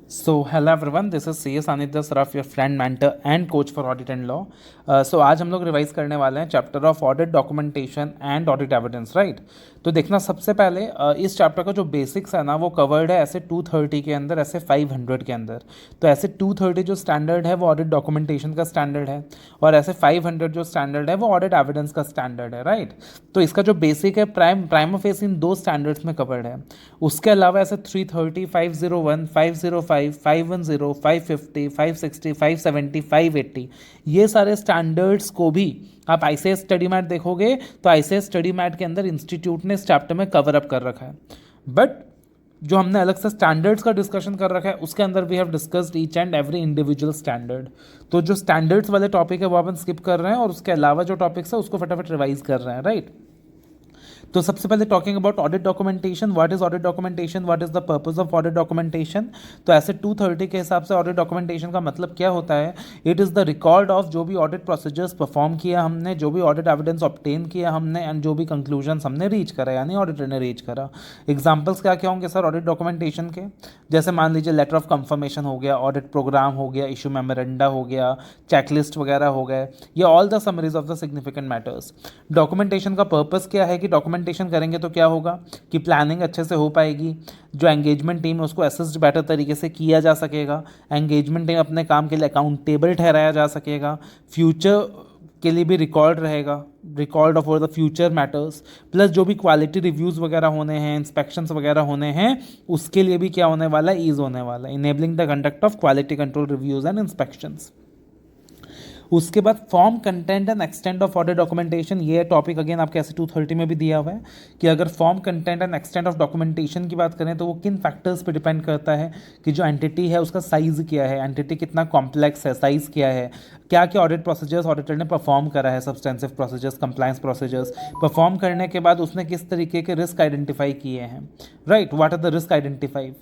So, hello everyone, this is CS Anidya Saraf, your friend, mentor and coach for audit and law. So आज हम लोग revise करने वाले हैं chapter of audit documentation and audit evidence, right. तो देखना सबसे पहले इस चैप्टर का जो बेसिक्स है ना वो कवर्ड है ऐसे 230 के अंदर, ऐसे 500 के अंदर। तो ऐसे 230 जो स्टैंडर्ड है वो ऑडिट डॉक्यूमेंटेशन का स्टैंडर्ड है और ऐसे 500 जो स्टैंडर्ड है वो ऑडिट एविडेंस का स्टैंडर्ड है, राइट। तो इसका जो बेसिक है प्राइम फेस इन दो स्टैंडर्ड्स में कवर्ड है। उसके अलावा ऐसे 330, 501, 505, 510, 550, 560, 570, 580 ये सारे स्टैंडर्ड्स को भी आप आईसीएस स्टडी मैट देखोगे तो आईसीएस स्टडी मैट के अंदर इंस्टीट्यूट ने इस चैप्टर में कवर अप कर रखा है। बट जो हमने अलग से स्टैंडर्ड्स का डिस्कशन कर रखा है उसके अंदर we have discussed each and every individual standard. तो जो स्टैंडर्ड्स वाले टॉपिक है वो अपन स्किप कर रहे हैं और उसके अलावा जो टॉपिक्स है उसको फटाफट रिवाइज कर रहे हैं, राइट। तो सबसे पहले talking about audit documentation, what is audit documentation, what is the purpose of audit documentation. तो ऐसे 230 के हिसाब से ऑडिट डॉक्यूमेंटेशन का मतलब क्या होता है? It is the record of जो भी ऑडिट प्रोसीजर्स परफॉर्म किया हमने, जो भी ऑडिट एविडेंस ऑब्टेन किया हमने एंड जो भी कंक्लूजन हमने रीच करा यानी ऑडिटर ने रीच करा। एग्जाम्पल्स क्या क्या होंगे सर ऑडिट डॉक्यूमेंटेशन के? जैसे मान लीजिए लेटर ऑफ कंफर्मेशन हो गया, ऑडिट प्रोग्राम हो गया, इशू मेमोरेंडा हो गया, चेकलिस्ट वगैरह हो गए, ये all the summaries of the significant matters. Documentation का पर्पस क्या है कि डॉक्यूमेंटेशन करेंगे तो क्या होगा कि प्लानिंग अच्छे से हो पाएगी, जो एंगेजमेंट टीम है उसको असिस्ट बेटर तरीके से किया जा सकेगा, एंगेजमेंट टीम अपने काम के लिए अकाउंटेबल ठहराया जा सकेगा, फ्यूचर के लिए भी रिकॉर्ड रहेगा, record of the future matters, plus जो भी क्वालिटी रिव्यूज़ वगैरह होने हैं, इंस्पेक्शंस वगैरह होने हैं उसके लिए भी क्या होने वाला है, ईज होने वाला है, enabling the conduct of quality control reviews and inspections. उसके बाद form content and extent of audit documentation, ये टॉपिक अगेन आपके ऐसे 230 में भी दिया हुआ है कि अगर form content and extent of documentation की बात करें तो वो किन फैक्टर्स पे डिपेंड करता है कि जो एंटिटी है उसका साइज़ क्या है, एंटिटी कितना कॉम्प्लेक्स है, साइज़ क्या है, क्या क्या ऑडिट प्रोसीजर्स ऑडिटर ने परफॉर्म करा है, substantive procedures, compliance procedures perform करने के बाद उसने किस तरीके के रिस्क आइडेंटिफाई किए हैं, right, what are the risk identify.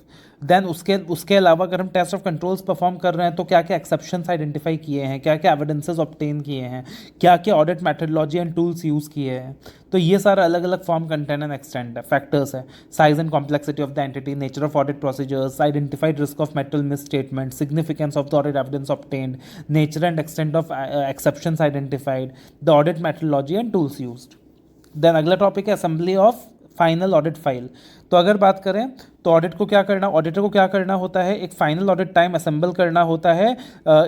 Then उसके अलावा अगर हम टेस्ट ऑफ कंट्रोल्स परफॉर्म कर रहे हैं तो क्या क्या एक्सेप्शंस आइडेंटिफाई किए हैं, क्या क्या एविडेंसेस ऑब्टेन किए हैं, क्या क्या audit methodology and tools use किए हैं। तो ये सारा अलग अलग फॉर्म कंटेंट एंड एक्सटेंट है, फैक्टर्स है, size and complexity of the entity, nature of audit procedures, identified risk of material misstatement, significance of the audit evidence obtained, nature and extent of exceptions identified, the audit methodology and tools used. Then अगला topic है assembly of final audit file. तो अगर बात करें तो audit को क्या करना, ऑडिटर को क्या करना होता है, एक फाइनल ऑडिट टाइम असेंबल करना होता है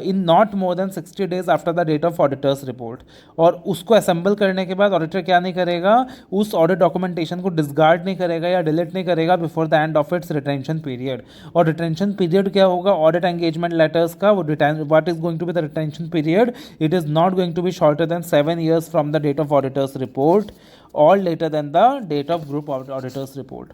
in not more than 60 days after the date of auditors report. और उसको असेंबल करने के बाद ऑडिटर क्या नहीं करेगा, उस ऑडिट डॉक्यूमेंटेशन को डिसगार्ड नहीं करेगा या डिलीट नहीं करेगा before the end of its retention period. और रिटेंशन पीरियड क्या होगा, ऑडिट एंगेजमेंट लेटर्स का वो what is going to be the retention period, it is not going to be shorter than 7 years from the date of auditors report और later than the date of group auditors report.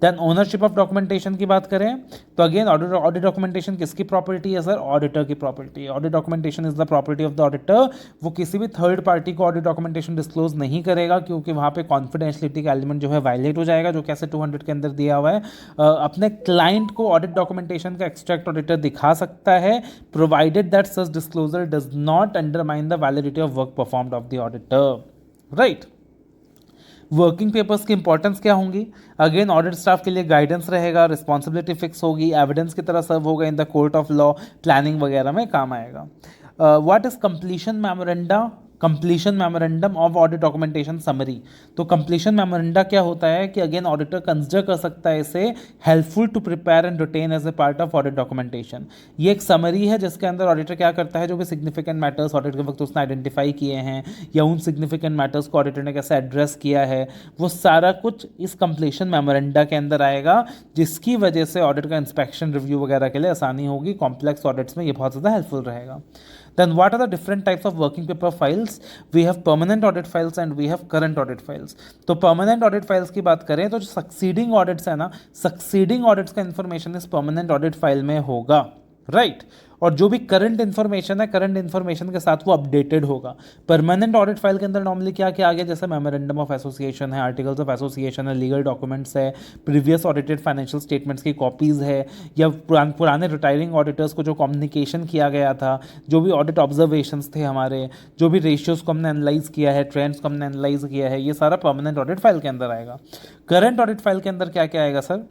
Then ownership of documentation की बात करें तो again audit documentation किसकी property है sir, auditor की property है। Audit documentation is the property of the auditor. वो किसी भी थर्ड पार्टी को ऑडिट डॉक्यूमेंटेशन डिस्क्लोज नहीं करेगा क्योंकि वहाँ पे कॉन्फिडेंशियलिटी का एलिमेंट जो है वायलेट हो जाएगा, जो कैसे 200 के अंदर दिया हुआ है। अपने क्लाइंट को ऑडिट डॉक्यूमेंटेशन का एक्सट्रैक्ट ऑडिटर दिखा सकता है provided that such disclosure does not undermine the validity of work performed of the auditor, right. Working papers की इंपॉर्टेंस क्या होंगी, अगेन ऑडिट स्टाफ के लिए गाइडेंस रहेगा, रिस्पॉन्सिबिलिटी फिक्स होगी, एविडेंस की तरह सर्व होगा in the court of law, planning वगैरह में काम आएगा। What is completion memoranda, completion memorandum of audit documentation summary. तो कंप्लीशन मेमोरेंडा क्या होता है कि अगेन ऑडिटर कंसिडर कर सकता है इसे helpful to prepare and retain as a part of audit documentation. ये एक समरी है जिसके अंदर ऑडिटर क्या करता है, जो भी सिग्निफिकेंट मैटर्स ऑडिट के वक्त उसने आइडेंटिफाई किए हैं या उन सिग्निफिकेंट मैटर्स को ऑडिटर ने कैसे एड्रेस किया है, वो सारा कुछ इस कंप्लीशन मेमोरेंडा के अंदर आएगा, जिसकी वजह से ऑडिट का इंस्पेक्शन रिव्यू वगैरह के लिए आसानी होगी। कॉम्प्लेक्स ऑडिट्स में ये बहुत ज़्यादा हेल्पफुल रहेगा। Then what are the different types of working paper files? We have permanent audit files and we have current audit files. तो permanent audit files की बात करें तो जो succeeding audits है ना, succeeding audits का information इस permanent audit file में होगा, राइट। और जो भी करंट इन्फॉर्मेशन है, करंट इन्फॉर्मेशन के साथ वो अपडेटेड होगा। परमानेंट ऑडिट फाइल के अंदर नॉर्मली क्या क्या आ गया, जैसे मेमोरेंडम ऑफ एसोसिएशन है, आर्टिकल्स ऑफ एसोसिएशन है, लीगल डॉक्यूमेंट्स है, प्रीवियस ऑडिटेड फाइनेंशियल स्टेटमेंट्स की कॉपीज़ है, या पुराने रिटायरिंग ऑडिटर्स को जो कम्युनिकेशन किया गया था, जो भी ऑडिट ऑब्जर्वेशंस थे हमारे, जो भी रेशियोज़ को हमने एनालाइज किया है, ट्रेंड्स को हमने एनालाइज किया है, ये सारा परमानेंट ऑडिट फाइल के अंदर आएगा। करंट ऑडिट फाइल के अंदर क्या क्या आएगा सर,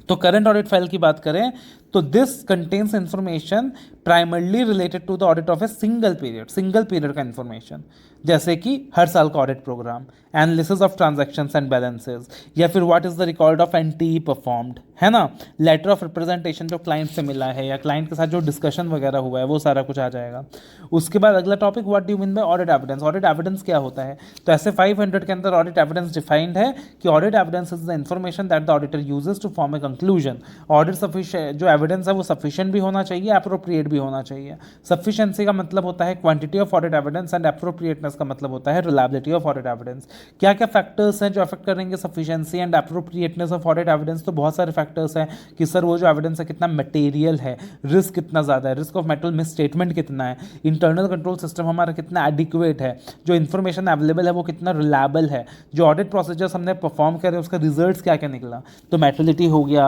तो करंट ऑडिट फाइल की बात करें तो this contains information primarily related to the audit of a single period का इंफॉर्मेशन, जैसे कि हर साल का audit program, analysis of transactions and balances, या फिर what is the record of entity performed, है ना, लेटर ऑफ रिप्रेजेंटेशन जो क्लाइंट से मिला है या क्लाइंट के साथ जो डिस्कशन वगैरह हुआ है वो सारा कुछ आ जाएगा। उसके बाद अगला topic, what do you mean by audit evidence. Audit evidence क्या होता है? तो ऐसे 500 के अंदर ऑडिट एविडेंस डिफाइंड है कि audit evidence is the information that the auditor uses to form a conclusion. Audit sufficient जो एविडेंस है वो सफिशिएंट भी होना चाहिए, अप्रोप्रिएट भी होना चाहिए। सफिशिएंसी का मतलब होता है quantity of audit evidence and appropriateness का मतलब होता है रिलायबिलिटी ऑफ ऑडिट एविडेंस। क्या क्या फैक्टर्स हैं जो अफेक्ट करेंगे sufficiency and appropriateness of audit evidence? तो बहुत सारे फैक्टर्स हैं कि सर वो जो एविडेंस है कितना मटेरियल है, रिस्क कितना ज़्यादा है, risk of material miss statement कितना है, इंटरनल कंट्रोल सिस्टम हमारा कितना एडिक्वेट है, जो इन्फॉर्मेशन अवेलेबल है वो कितना रिलायबल है, जो ऑडिट प्रोसीजर्स हमने परफॉर्म करे उसका रिजल्ट्स क्या क्या निकला। तो मेटलिटी हो गया,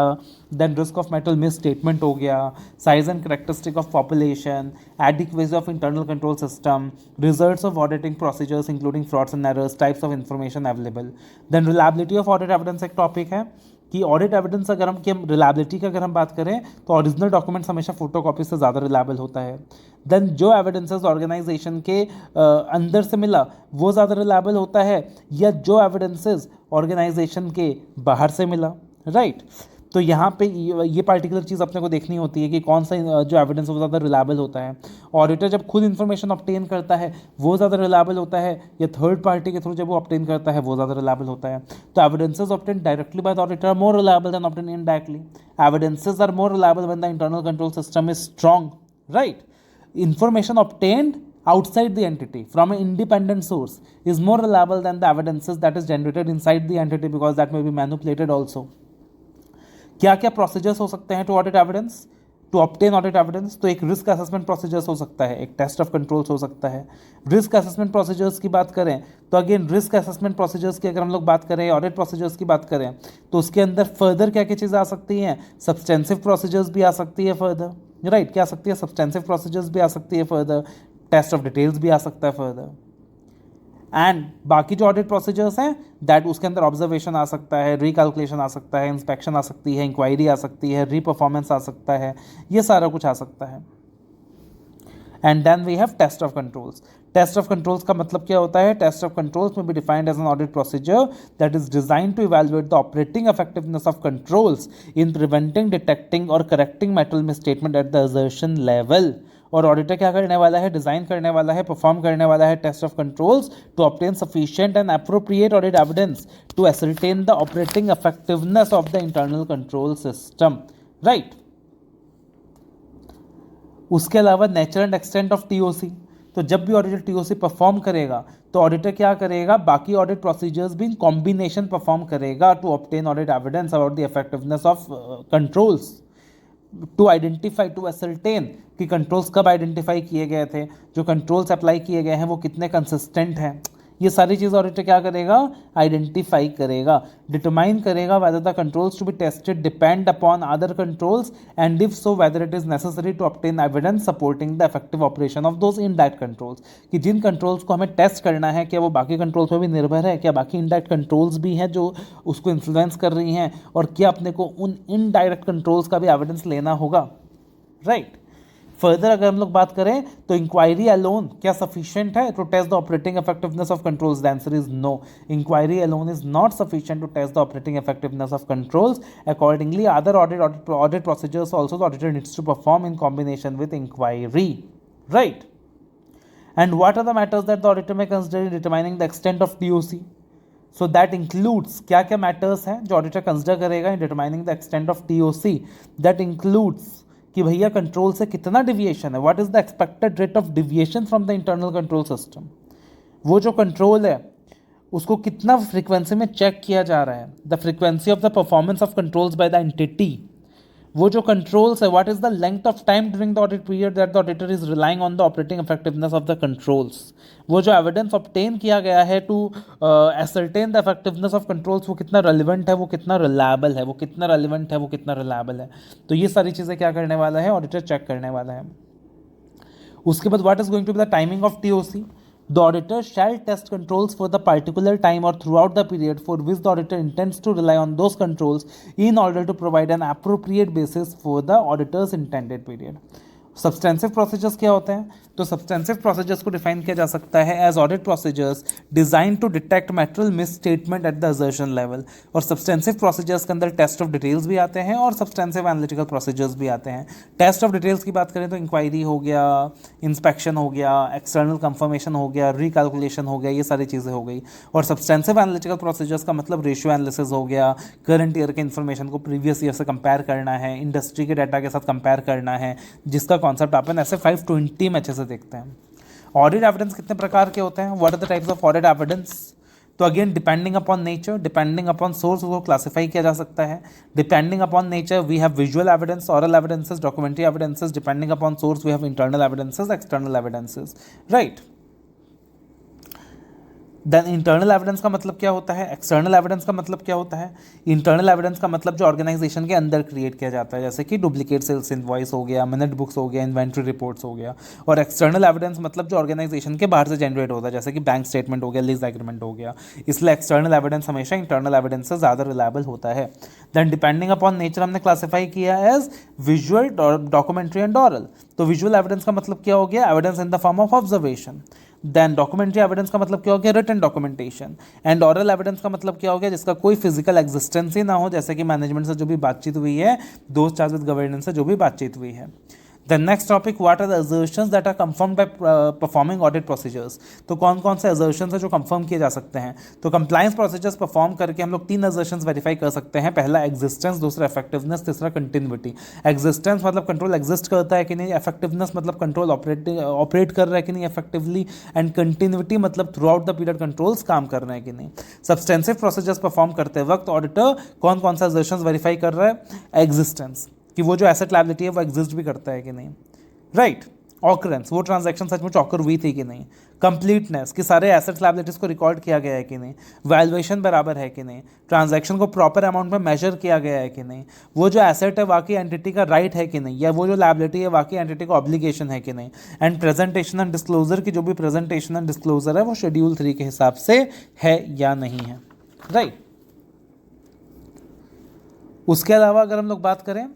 then risk of material misstatement हो गया, size and characteristic of population, adequacy of internal control system, results of auditing procedures including frauds and errors, types of information available. Then reliability of audit evidence एक topic है कि audit evidence अगर हम reliability की अगर हम बात करें तो ओरिजिनल डॉक्यूमेंट्स हमेशा फोटोकॉपी से ज़्यादा रिलायबल होता है। देन जो एविडेंसेस ऑर्गेनाइजेशन के अंदर से मिला वो ज़्यादा रिलायबल होता है या जो एविडेंसेस ऑर्गेनाइजेशन के बाहर से मिला, राइट। तो यहाँ पे ये पार्टिकुलर चीज़ अपने को देखनी होती है कि कौन सा जो एविडेंस वो ज़्यादा रिलायबल होता है। ऑडिटर जब खुद इन्फॉर्मेशन ऑब्टेन करता है वो ज़्यादा रिलायबल होता है या थर्ड पार्टी के थ्रू जब वो ऑब्टेन करता है वो ज़्यादा रिलायबल होता है। तो evidences obtain directly by the auditor are more reliable than obtain indirectly. Evidences are more reliable when the internal control system is strong, right. Information obtained outside the entity from an independent source is more reliable than the evidences that is generated inside the entity because that may be manipulated also. क्या क्या procedures हो सकते हैं to audit evidence, to obtain audit evidence? तो एक risk assessment procedures हो सकता है, एक टेस्ट ऑफ कंट्रोल्स हो सकता है। रिस्क असेसमेंट प्रोसीजर्स की बात करें तो अगेन रिस्क असेसमेंट प्रोसीजर्स की अगर हम लोग बात करें, ऑडिट प्रोसीजर्स की बात करें तो उसके अंदर फर्दर क्या क्या चीज़ें आ सकती हैं? सब्सटेंसिव प्रोसीजर्स भी आ सकती है फर्दर, राइट। क्या आ सकती है? सब्सटेंसिव प्रोसीजर्स भी आ सकती है फर्दर, टेस्ट ऑफ डिटेल्स भी आ सकता है फर्दर। एंड बाकी जो ऑडिट प्रोसीजर्स हैं दैट उसके अंदर ऑब्जर्वेशन आ सकता है, रिकैलकुलेशन आ सकता है, इंस्पेक्शन आ सकती है, इंक्वायरी आ सकती है, रीपरफॉर्मेंस आ सकता है, ये सारा कुछ आ सकता है। And then we have test of controls. Test of controls का मतलब क्या होता है? टेस्ट ऑफ कंट्रोल्स में be defined as an audit procedure that is design to evaluate the operating effectiveness of controls in preventing, detecting और correcting metal misstatement at the assertion level. और auditor क्या करने वाला है? डिजाइन करने वाला है, परफॉर्म करने वाला है test of controls to obtain sufficient and appropriate audit evidence to ascertain the operating effectiveness of the internal control system, right. उसके अलावा nature and extent of TOC. तो जब भी ऑडिटर टीओसी परफॉर्म करेगा तो ऑडिटर क्या करेगा? बाकी ऑडिट प्रोसीजर्स भी इन कॉम्बिनेशन परफॉर्म करेगा to obtain audit evidence about the effectiveness of controls, to identify, to ascertain कि कंट्रोल्स कब आइडेंटिफाई किए गए थे, जो कंट्रोल्स अप्लाई किए गए हैं वो कितने कंसिस्टेंट हैं। ये सारी चीज़ ऑडिटर क्या करेगा? आइडेंटिफाई करेगा, डिटरमाइन करेगा whether the controls to be tested depend upon other controls and if so whether it is necessary to obtain evidence supporting the effective operation of those indirect controls। कि जिन controls को हमें test करना है क्या वो बाकी controls पर भी निर्भर है, क्या बाकी इनडायरेक्ट कंट्रोल्स भी हैं जो उसको इन्फ्लुएंस कर रही हैं, और क्या अपने को उन इनडायरेक्ट कंट्रोल्स का भी एविडेंस लेना होगा, राइट। फर्दर अगर हम लोग बात करें तो इंक्वायरी अलोन क्या सफिशिएंट है to test the operating effectiveness of controls? The answer is no. Inquiry alone is not sufficient to test the operating effectiveness of controls. Accordingly other audit procedures also the auditor needs to perform in combination with inquiry, right. And what are the matters that the auditor may consider in determining the extent of TOC? So that includes क्या क्या matters हैं जो auditor consider करेगा इन determining the extent of TOC? That includes कि भैया control से कितना deviation है, what is the expected rate of deviation from the internal control system. वो जो कंट्रोल है उसको कितना फ्रीक्वेंसी में चेक किया जा रहा है, the frequency of the performance of controls by the entity. वो जो कंट्रोल्स है, what is the length of time during the audit period that the auditor is relying on the operating effectiveness of the controls. वो जो evidence obtain किया गया है to ascertain the effectiveness of controls वो कितना relevant है, वो कितना रिलायबल है, वो कितना रेलिवेंट है, वो कितना रिलायबल है। तो ये सारी चीज़ें क्या करने वाला है? ऑडिटर चेक करने वाला है। उसके बाद what is going to be the timing of TOC? The auditor shall test controls for the particular time or throughout the period for which the auditor intends to rely on those controls in order to provide an appropriate basis for the auditor's intended period. Substantive procedures क्या होते हैं? तो substantive procedures को define किया जा सकता है as audit procedures design to detect material misstatement at the assertion level. और सब्सटेंसिव प्रोसीजर्स के अंदर टेस्ट ऑफ डिटेल्स भी आते हैं और सब्सटेंसिव एनालिटिकल प्रोसीजर्स भी आते हैं। टेस्ट ऑफ डिटेल्स की बात करें तो इंक्वायरी हो गया, इंस्पेक्शन हो गया, एक्सटर्नल कंफर्मेशन हो गया, रिकैलकुलेशन हो गया, ये सारी चीज़ें हो गई। और सब्सटेंसिव एनालिटिकल प्रोसीजर्स का मतलब रेशियो एनालिसिस हो गया, करंट ईयर के इन्फॉर्मेशन को प्रीवियस ईयर से कंपेयर करना है, इंडस्ट्री के डाटा के साथ कंपेयर करना है, जिसका कॉन्सेप्ट अपन ऐसे 520 में अच्छे से देखते हैं। ऑडिट एविडेंस कितने प्रकार के होते हैं? What are the types of audit evidence? तो again depending upon nature, depending upon source को क्लासिफाई किया जा सकता है। Depending upon nature we have visual evidence, oral evidences, documentary evidences. Depending upon source we have internal evidences, external evidences, right. Then internal evidence का मतलब क्या होता है? एक्सटर्नल एविडेंस का मतलब क्या होता है? इंटरनल एविडेंस का मतलब जो ऑर्गेनाइजेशन के अंदर क्रिएट किया जाता है, जैसे कि डुप्लीकेट सेल्स इनवॉइस हो गया, मिनट बुक्स हो गया, इन्वेंट्री रिपोर्ट्स हो गया। और एक्सटर्नल एविडेंस मतलब जो ऑर्गेनाइजेशन के बाहर से जनरेट होता है, जैसे कि बैंक स्टेटमेंट हो गया, लीज एग्रीमेंट हो गया। इसलिए एक्सटर्नल एविडेंस हमेशा इंटरनल एविडेंस से ज़्यादा रिलायबल होता है। देन डिपेंडिंग अपॉन नेचर हमने क्लासीफाई किया as visual, documentary and oral. तो विजुअल एविडेंस का मतलब क्या हो गया? Evidence in the form of observation. Then documentary evidence का मतलब क्या हो गया? Written documentation. And oral evidence का मतलब क्या हो गया? जिसका कोई फिजिकल एग्जिस्टेंस ही ना हो, जैसे कि मैनेजमेंट से जो भी बातचीत हुई है, दोस्त चार्ज विद गवर्नेंस से जो भी बातचीत हुई है। The next topic, what are the assertions that are confirmed by performing audit procedures. तो कौन कौन से असर्शंस है जो कंफर्म किए जा सकते हैं? तो कंप्लायंस प्रोसीजर्स परफॉर्म करके हम लोग 3 असर्शंस वेरीफाई कर सकते हैं। पहला एग्जिस्टेंस, दूसरा इफेक्टिवनेस, तीसरा कंटिन्यूटी। एग्जिस्टेंस मतलब कंट्रोल एग्जिस्ट करता है कि नहीं, इफेक्टिवनेस मतलब कंट्रोल ऑपरेट कर रहा है कि नहीं इफेक्टिवली, एंड कंटिन्यूटी मतलब through out the period controls काम कर रहे हैं कि नहीं। सब्सटेंसिव प्रोसीजर्स परफॉर्म करते वक्त ऑडिटर कौन कौन सा असर्शंस वेरीफाई कर रहा है? एग्जिस्टेंस, कि वो जो एसेट लायबिलिटी है वो एग्जिस्ट भी करता है कि नहीं, राइट। ऑकरेंस, वो ट्रांजैक्शन सचमुच ऑकर हुई थी कि नहीं। कंप्लीटनेस, कि सारे एसेट्स लायबिलिटीज को रिकॉर्ड किया गया है कि नहीं। वैल्यूएशन बराबर है कि नहीं। ट्रांजैक्शन को प्रॉपर अमाउंट में मेजर किया गया है कि नहीं। वो जो एसेट है वाकई एंटिटी का राइट है कि नहीं, या वो जो लायबिलिटी है वाकई एंटिटी का ऑब्लिगेशन है कि नहीं। एंड प्रेजेंटेशन एंड डिस्क्लोजर, की जो भी प्रेजेंटेशन एंड डिस्क्लोजर है वो शेड्यूल 3 के हिसाब से है या नहीं है, राइट। उसके अलावा अगर हम लोग बात करें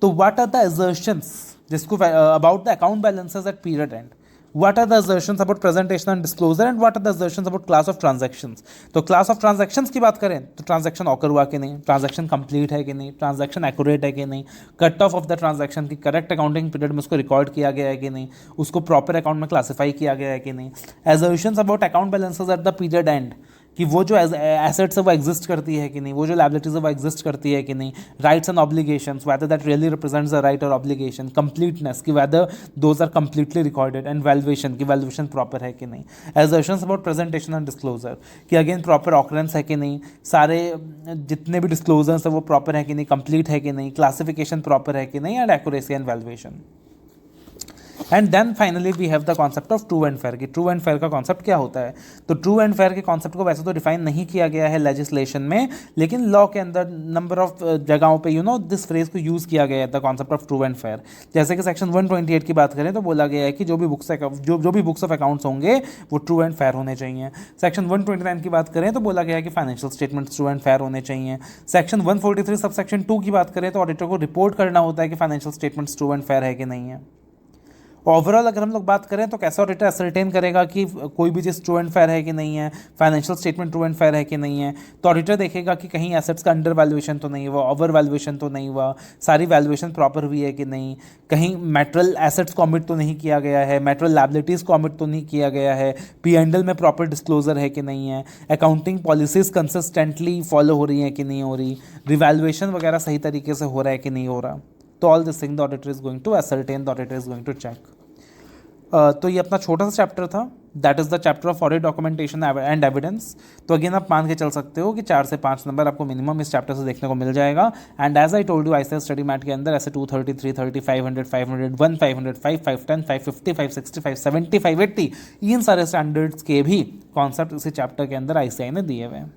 तो व्हाट आर द असर्शंस जिसको about the account balances at period end, what are the assertions about presentation and disclosure, and what are the assertions about class of transactions. तो क्लास ऑफ ट्रांजैक्शंस की बात करें तो transaction occur हुआ कि नहीं, transaction complete है कि नहीं, ट्रांजैक्शन एक्यूरेट है कि नहीं, कट ऑफ द ट्रांजैक्शन की करेक्ट अकाउंटिंग पीरियड में उसको रिकॉर्ड किया गया है कि नहीं, उसको प्रॉपर अकाउंट में क्लासीफाई किया गया है कि नहीं। Assertions about account balances at the period and, कि वो जो एसेट्स है वो एग्जिस्ट करती है कि नहीं, वो जो लायबिलिटीज है वो एग्जिस्ट करती है कि नहीं। Rights and obligations, whether that really represents the right और ऑब्लिगेशन। कंप्लीटनेस, कि whether those are completely recorded. And valuation, की वैल्यूएशन प्रॉपर है कि नहीं। Assertions about presentation and disclosure, कि अगेन प्रॉपर ऑकरेंस है कि नहीं, सारे जितने भी डिस्क्लोजर्स है वो प्रॉपर है कि नहीं, कंप्लीट है कि नहीं, क्लासिफिकेशन प्रॉपर है कि नहीं, and accuracy and valuation. And then finally we have the concept of true and fair. की ट्रू एंड फेयर का कॉन्सेप्ट क्या होता है? तो ट्रू एंड फेयर के कॉन्सेप्ट को वैसे तो डिफाइन नहीं किया गया है लेजिस्लेशन में, लेकिन लॉ के अंदर नंबर ऑफ जगहों पे दिस फ्रेज को यूज़ किया गया है, the concept of true and fair. जैसे कि सेक्शन 128 की बात करें तो बोला गया है कि जो भी बुक्स ऑफ अकाउंट्स होंगे वो ट्रू एंड फेयर होने चाहिए। सेक्शन 129 की बात करें तो बोला गया है कि financial statements true and fair होने चाहिए। सेक्शन 143 सब सेक्शन 2 की बात करें तो ऑडिटर को रिपोर्ट करना होता है कि financial statements true and fair है कि नहीं है। ओवरऑल अगर हम लोग बात करें तो कैसे ऑडिटर असर्टेन करेगा कि कोई भी चीज़ ट्रू एंड फेयर है कि नहीं है, financial statement true and fair है कि नहीं है। तो ऑडिटर देखेगा कि कहीं एसेट्स का अंडर वैल्यूएशन तो नहीं हुआ, ओवर वैल्यूएशन तो नहीं हुआ, सारी वैल्यूएशन प्रॉपर हुई है कि नहीं, कहीं मैटेरियल एसेट्स को ऑमिट तो नहीं किया गया है, मैटेरियल लायबिलिटीज़ को ऑमिट तो नहीं किया गया है, P&L में प्रॉपर डिस्क्लोजर है कि नहीं है, अकाउंटिंग पॉलिसीज़ कंसिस्टेंटली फॉलो हो रही हैं कि नहीं हो रही, रिवैल्यूएशन वगैरह सही तरीके से हो रहा है कि नहीं हो रहा। तो all this thing the auditor is going to ascertain, the auditor is going to check. तो ये अपना छोटा सा चैप्टर था, that is the chapter of audit documentation and evidence. तो अगेन आप मान के चल सकते हो कि 4 से 5 नंबर आपको मिनिमम इस चैप्टर से देखने को मिल जाएगा। And as I told you ICS study mat के अंदर ऐसे 230, 330, 500, 500, 1, 500, 5, 510, 550, 560, 570, 580 इन सारे स्टैंडर्ड्स के भी कॉन्सेप्ट इसी चैप्टर के अंदर आईसीआई ने दिए हुए हैं।